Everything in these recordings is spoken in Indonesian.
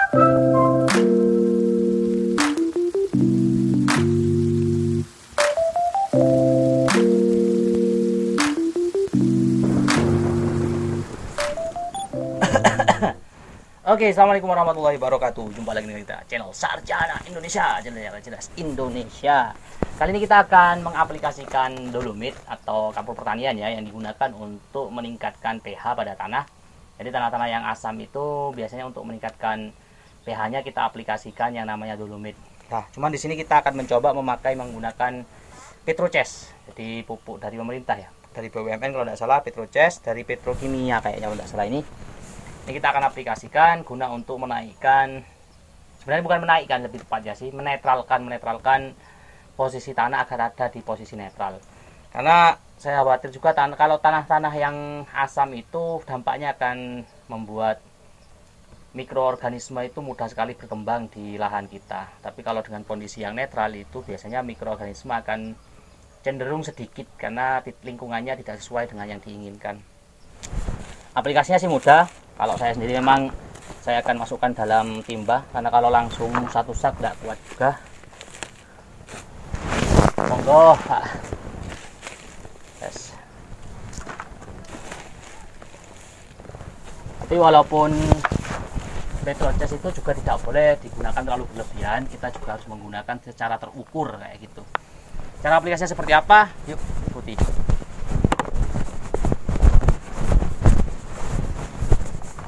Oke, assalamualaikum warahmatullahi wabarakatuh. Jumpa lagi dengan kita channel Sarjana Indonesia, channel yang jelas Indonesia. Kali ini kita akan mengaplikasikan dolomit atau kapur pertanian ya, yang digunakan untuk meningkatkan pH pada tanah. Jadi tanah-tanah yang asam itu biasanya untuk meningkatkan pH-nya kita aplikasikan yang namanya dolomit. Nah, cuman di sini kita akan mencoba menggunakan Petroces. Jadi pupuk dari pemerintah ya, dari BUMN kalau tidak salah, Petroces dari Petrokimia kayaknya kalau tidak salah ini. Ini kita akan aplikasikan guna untuk menaikkan, sebenarnya bukan menaikkan, lebih tepatnya sih menetralkan posisi tanah agar ada di posisi netral. Karena saya khawatir juga kalau tanah-tanah yang asam itu dampaknya akan membuat mikroorganisme itu mudah sekali berkembang di lahan kita. Tapi kalau dengan kondisi yang netral itu biasanya mikroorganisme akan cenderung sedikit karena lingkungannya tidak sesuai dengan yang diinginkan. Aplikasinya sih mudah. Kalau saya sendiri memang saya akan masukkan dalam timba, karena kalau langsung satu sak tidak kuat juga. Monggo Pak. Yes. Tapi walaupun Petroces itu juga tidak boleh digunakan terlalu berlebihan, kita juga harus menggunakan secara terukur kayak gitu. Cara aplikasinya seperti apa? Yuk ikuti.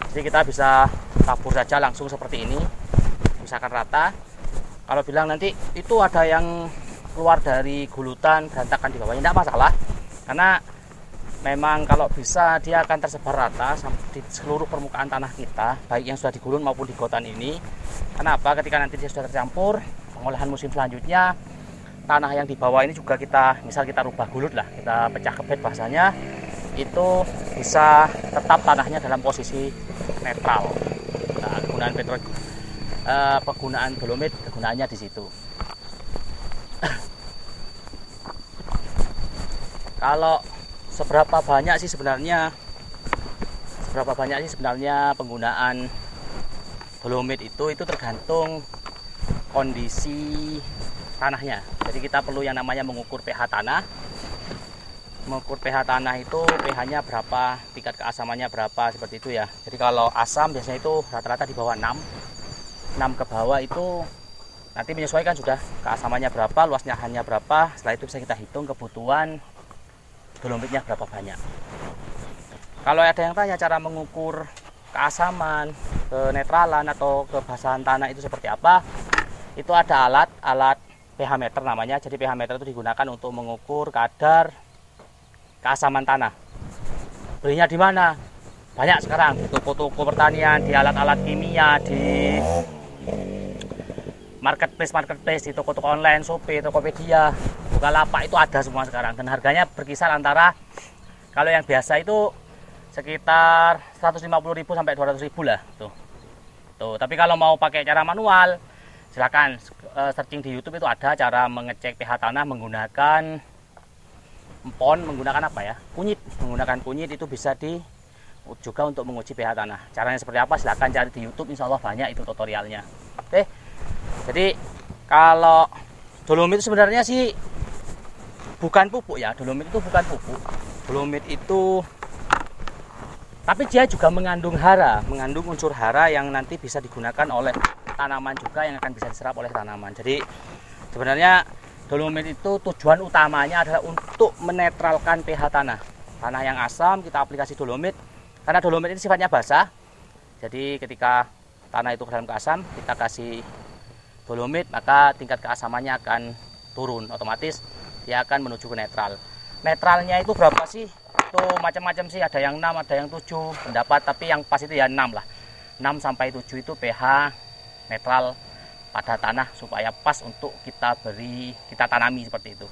Jadi kita bisa tabur saja langsung seperti ini, misalkan rata. Kalau bilang nanti itu ada yang keluar dari gulutan berantakan di bawahnya, tidak masalah, karena memang kalau bisa dia akan tersebar rata di seluruh permukaan tanah kita, baik yang sudah digulung maupun di gotan ini. Kenapa? Ketika nanti dia sudah tercampur, pengolahan musim selanjutnya tanah yang di bawah ini juga kita rubah gulut lah, kita pecah kebet bahasanya, itu bisa tetap tanahnya dalam posisi netral. Nah, penggunaan dolomit kegunaannya di situ. Kalau seberapa banyak sih sebenarnya penggunaan dolomit itu tergantung kondisi tanahnya. Jadi kita perlu yang namanya mengukur pH tanah. Mengukur pH tanah itu pH-nya berapa, tingkat keasamannya berapa, seperti itu ya. Jadi kalau asam biasanya itu rata-rata di bawah 6 ke bawah itu nanti menyesuaikan sudah keasamannya berapa, luasnya hanya berapa. Setelah itu bisa kita hitung kebutuhan dolomitnya berapa banyak. Kalau ada yang tanya cara mengukur keasaman, kenetralan atau kebasahan tanah itu seperti apa, itu ada alat pH meter namanya. Jadi pH meter itu digunakan untuk mengukur kadar keasaman tanah. Belinya di mana? Banyak sekarang di toko-toko pertanian, di alat-alat kimia, di marketplace, di toko-toko online, Shopee, Tokopedia, Bukalapak, itu ada semua sekarang. Dan harganya berkisar antara, kalau yang biasa itu sekitar 150.000 sampai 200.000 lah tuh. Tapi kalau mau pakai cara manual, silakan searching di YouTube, itu ada cara mengecek pH tanah menggunakan menggunakan apa ya? Menggunakan kunyit itu bisa juga untuk menguji pH tanah. Caranya seperti apa? Silahkan cari di YouTube, insya Allah banyak itu tutorialnya. Oke. Jadi kalau dolomit itu sebenarnya sih bukan pupuk ya. Dolomit itu bukan pupuk. Dolomit itu, tapi dia juga mengandung unsur hara yang nanti bisa digunakan oleh tanaman juga, yang akan bisa diserap oleh tanaman. Jadi sebenarnya dolomit itu tujuan utamanya adalah untuk menetralkan pH tanah. Tanah yang asam kita aplikasi dolomit, karena dolomit ini sifatnya basah. Jadi ketika tanah itu dalam keasam, kita kasih dolomit, maka tingkat keasamannya akan turun otomatis, dia akan menuju ke netral. Netralnya itu berapa sih? Itu macam-macam sih, ada yang 6, ada yang 7 pendapat, tapi yang pas itu ya 6 lah. 6 sampai 7 itu pH netral pada tanah supaya pas untuk kita tanami seperti itu.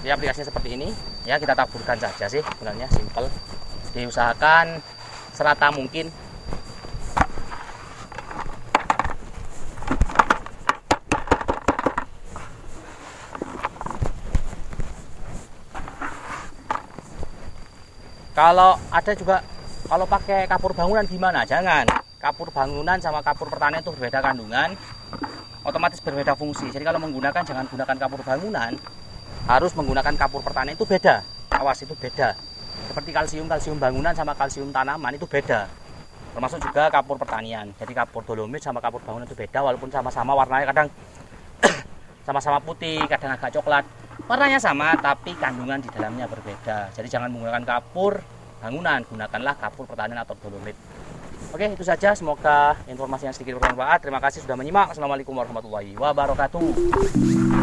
Jadi aplikasinya seperti ini ya, kita taburkan saja sih, sebenarnya simple. Diusahakan serata mungkin. Kalau ada juga, kalau pakai kapur bangunan gimana? Jangan. kapur bangunan sama kapur pertanian itu berbeda kandungan, otomatis berbeda fungsi. Jadi kalau menggunakan, jangan gunakan kapur bangunan, harus menggunakan kapur pertanian. Itu beda, awas, itu beda. Seperti kalsium bangunan sama kalsium tanaman itu beda, termasuk juga kapur pertanian. Jadi kapur dolomit sama kapur bangunan itu beda, walaupun sama-sama warnanya kadang sama-sama putih, kadang agak coklat, warnanya sama tapi kandungan di dalamnya berbeda. Jadi jangan menggunakan kapur bangunan, gunakanlah kapur pertanian atau dolomit. Oke, itu saja, semoga informasi yang sedikit bermanfaat. Terima kasih sudah menyimak. Assalamualaikum warahmatullahi wabarakatuh.